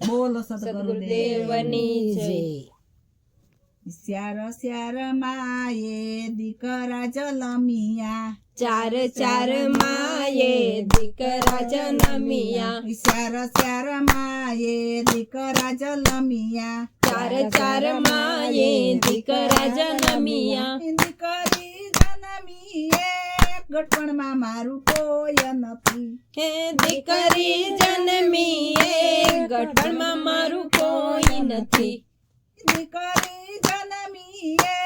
બોલો સદગુરુદેવની જય। શ્યાર શ્યાર માએ દીકરા જલમિયા, ચાર ચાર માએ દીકરા જન્મિયા, શ્યાર શ્યાર માએ દીકરા જલમિયા, ચાર ચાર માએ દીકરા જન્મિયા, દીકરી જન્મીએ ગટપણમાં મારું કોઈ નથી, હે દીકરી જન્મીએ ગઠણમાં મારું કોઈ નથી, દીકરી જન્મીએ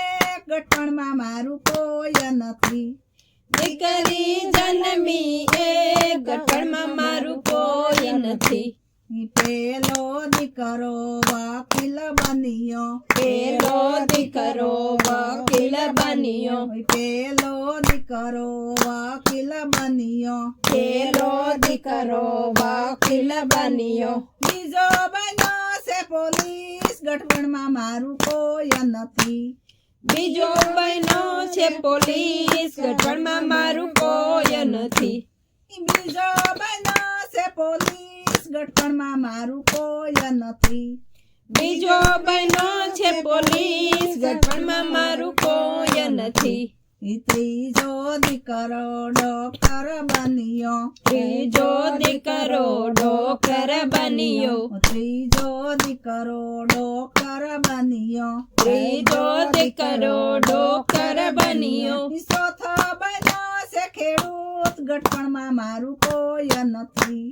ગટપણમાં મારું કોઈ નથી, દીકરી જન્મીએ ગઠણમાં મારું કોઈ નથી, પેલો દીકરો વકીલ બન્યો, પેલો દીકરો વકીલ બન્યો, પેલો દીકરો વકીલ બન્યો, પેલો દીકરો વકીલ બન્યો, બીજો બન્યો છે પોલીસ ગઠબણમાં મારું કોઈ નથી, બીજો બન્યો છે પોલીસ ગઠણમાં મારું કોઈ નથી, બીજો બન્યો છે પોલીસ ગઠબણમાં મારું કોઈ નથી, બીજો બન્યો છે પોલીસ ગઠણમાં મારું કોઈ નથી, ત્રીજો દીકરો ડોક્ટર બન્યો, ત્રીજો દીકરો ડોક્ટર બન્યો, ત્રીજો દીકરો ડોક્ટર બન્યો, ત્રીજો દીકરો ડોક્ટર બન્યો, ચોથો બન્યો છે ખેડૂત ગઠપણમાં મારું કોઈ નથી,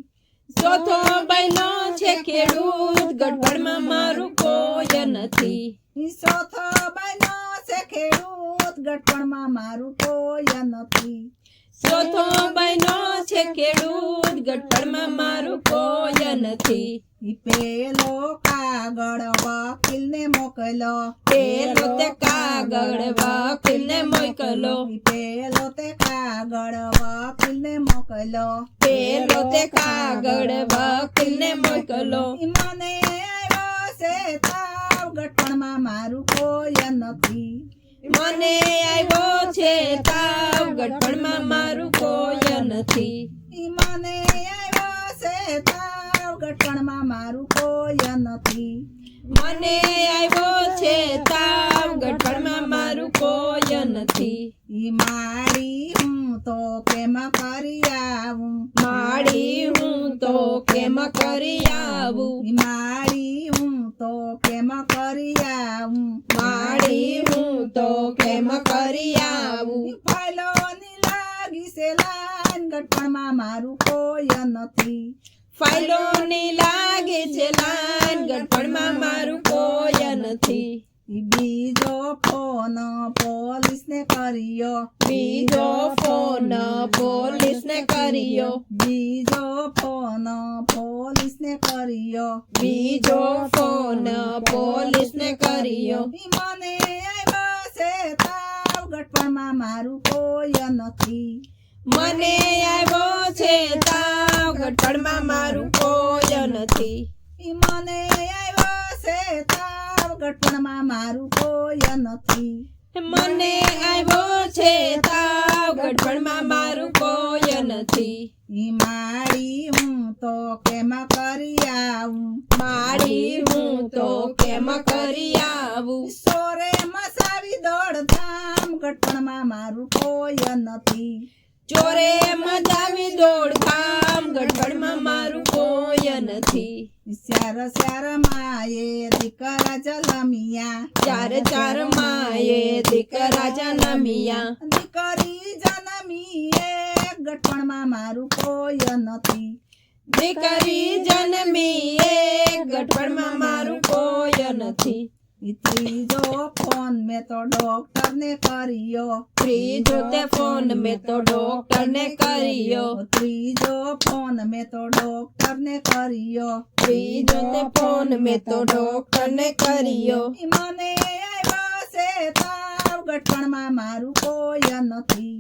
ચોથો બન્યો છે ખેડૂત ગઠબણમાં મારું કોઈ નથી, ચોથો બન્યો છે ખેડૂત ગઠપણમાં મારું કોઈ નથી, ચોથો બન્યો છે ખેડૂત ગઠબણમાં મારું કોઈ નથી, પેલો કાગળ વકીલને મોકલો, પેલો તે કાગળ વકીલને મોકલો, પેલો તે કાગળ વકીલને મોકલો, પેલો તે કાગળ વકીલને મોકલો, મને આવ્યો છે તાવ ગઠપણમાં મારું કોઈ નથી, મને આવ્યો છે તાવ ગઠબણમાં મારું કોઈ નથી, મને આવ્યો છે તાવ ગઠપણમાં મારું કોઈ નથી, મને આવ્યો છે તાવ ગઠબણમાં મારું કોઈ નથી, મારી હું તો કેમ કરી આવું, માડી હું તો કેમ કરી આવું, મારી હું તો કેમ કરી આવું, માડી હું તો કેમ કરી આવું, ફાઇલોની લાગી છે લાઈન ગઠપણમાં મારું કોઈ નથી, ફાઇલોની લાગે છે લાઈન ગઠબણમાં મારું કોઈ નથી, બીજો ફોન પોલીસને કર્યો, બીજો ફોન પોલીસને કર્યો, બીજો ફોન પોલીસને કર્યો, બીજો ફોન પોલીસને કર્યો, મને આવ્યો છે તાવ ગઠપણમાં મારું કોઈ નથી, મને આવ્યો છે તાવ ગઠબણમાં મારું કોઈ નથી, મને આવ્યો છે તાવ ગઠપણમાં મારું કોઈ નથી, મને આવ્યો છે તાવ ગઠબણમાં મારું કોઈ નથી, મારી હું તો કેમ કરી આવું, માડી હું તો કેમ કરી આવું, સોરે મસાવી દોડધામ ગઠપણમાં મારું કોઈ નથી, ચોરે મજાવી દોડધામ ગઠબણમાં મારું કોઈ નથી, શ્યાર શ્યાર માએ દીકરા જલમિયા, ચાર ચાર માએ દીકરા જન્મિયા, દીકરી જન્મીએ ગઠપણમાં મારું કોઈ નથી, દીકરી જન્મીએ ગઠબણમાં મારું કોઈ નથી, ત્રીજો ફોન મેં તો ડોક્ટરને કર્યો, ત્રીજો તે ફોન મેં તો ડોક્ટરને કર્યો, ત્રીજો ફોન મેં તો ડોક્ટરને કર્યો, ત્રીજો તે ફોન મેં તો ડોક્ટરને કર્યો, મને આવ્યો છે તાવ ગઠપણમાં મારું કોઈ નથી,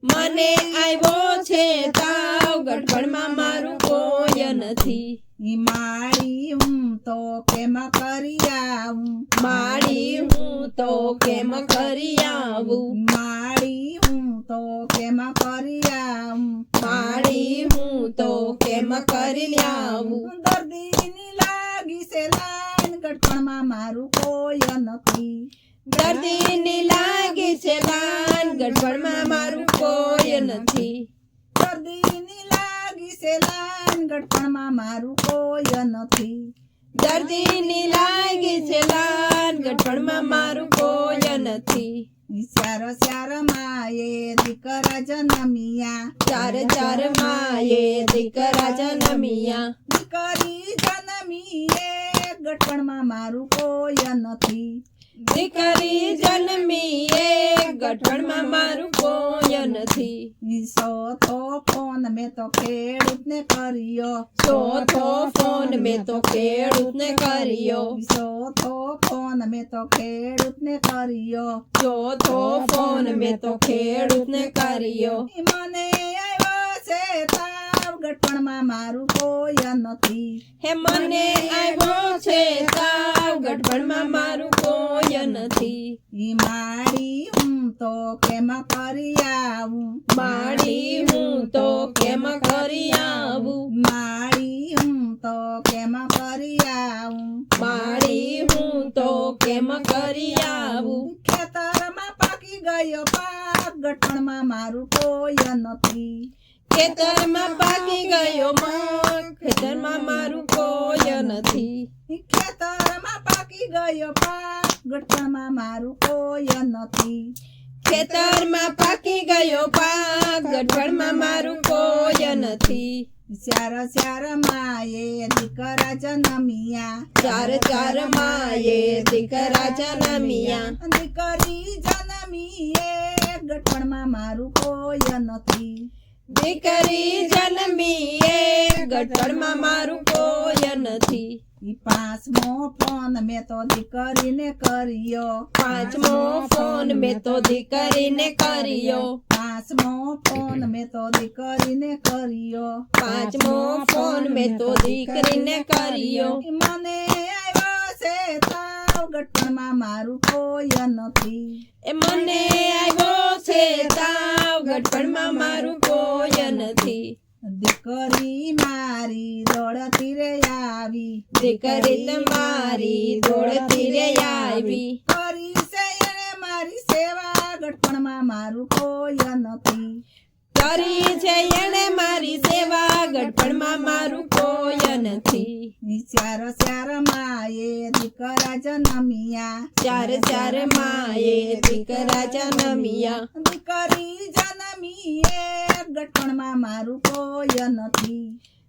મને આવ્યો છે તાવ ગઠબણમાં મારું કોઈ નથી, મારી હું તો કેમ કરી આવું, માડી હું તો કેમ કરી આવું, મારી હું તો કેમ કરી આવું, માડી હું તો કેમ કરી આવું, દર્દીની લાગી છે લાઈન ગટપણમાં મારું કોઈ નથી દર્દીની લાગી છે લાન ગઢપણમાં મારું કોઈ નથી દર્દીની લાગી છે લાઈન ગટપણમાં મારું કોઈ નથી દર્દીની લાગી છે લાન ગઢપણમાં મારું કોઈ નથી ચાર ચાર માએ દીકરા જન્મિયા ચાર ચાર માએ દીકરા જન્મિયા દીકરી જન્મીએ ગટપણમાં મારું કોઈ નથી દીકરી જન્મી એ ગઢપણમાં મારું કોઈ નથી ચોથો ફોન મેં તો ખેડૂતને કર્યો ચોથો ફોન મેં તો ખેડૂતને કર્યો ચોથો ફોન મેં તો ખેડૂતને કર્યો ચોથો ફોન મેં તો ખેડૂતને કર્યો મને આવ્યો છે તાવ ગટપણમાં મારું કોઈ નથી હે મને આવ્યો છે તાવ ગઢપણમાં મારું કોઈ નથી ઈ માડી હું તો કેમ કરી આવું માડી હું તો કેમ કરી આવું માડી હું તો કેમ કરી આવું માડી હું તો કેમ કરી આવું ખેતરમાં પાકી ગયો પાક ગટપણમાં મારું કોઈ નથી ખેતરમાં પાકી ગયો મગ ખેતરમાં મારું કોઈ નથી ખેતરમાં પાકી ગયો પાક ગટપણમાં મારું કોઈ નથી ખેતરમાં પાકી ગયો પાક ગઢપણમાં મારું કોઈ નથી ચાર ચાર માએ દીકરા જન્મિયા ચાર ચાર માએ દીકરા જન્મિયા દીકરી જન્મીએ ગટપણમાં મારું કોઈ નથી દીકરી જન્મી એ ગઢપણમાં મારું કોઈ નથી ઈ પાંચમો ફોન મેં તો દીકરીને કર્યો પાંચમો ફોન મેં તો દીકરીને કર્યો પાંચમો ફોન મેં તો દીકરીને કર્યો પાંચમો ફોન મેં તો દીકરીને કર્યો મને આવ્યો છે તાવ ગટપણમાં મારું કોઈ નથી એ મને આવ્યો છે તાવ ગઢપણમાં મારું કોઈ નથી દીકરી મારી દોડતી રે આવી દીકરી તમારી દોડતી રે આવી કરી છે એણે મારી સેવા ગટપણમાં મારું કોઈ નથી કરી છે એણે મારી સેવા ગઢપણમાં મારું કોઈ નથી ચાર ચાર માએ દીકરા જન્મિયા ચાર ચાર માએ દીકરા જન્મિયા દીકરી જન્મીએ ગટપણમાં મારું કોઈ નથી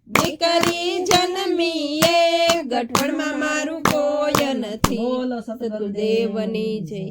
દીકરી જન્મી એ ગઢપણમાં મારું કોઈ નથી બોલો સદગુરુદેવની જય.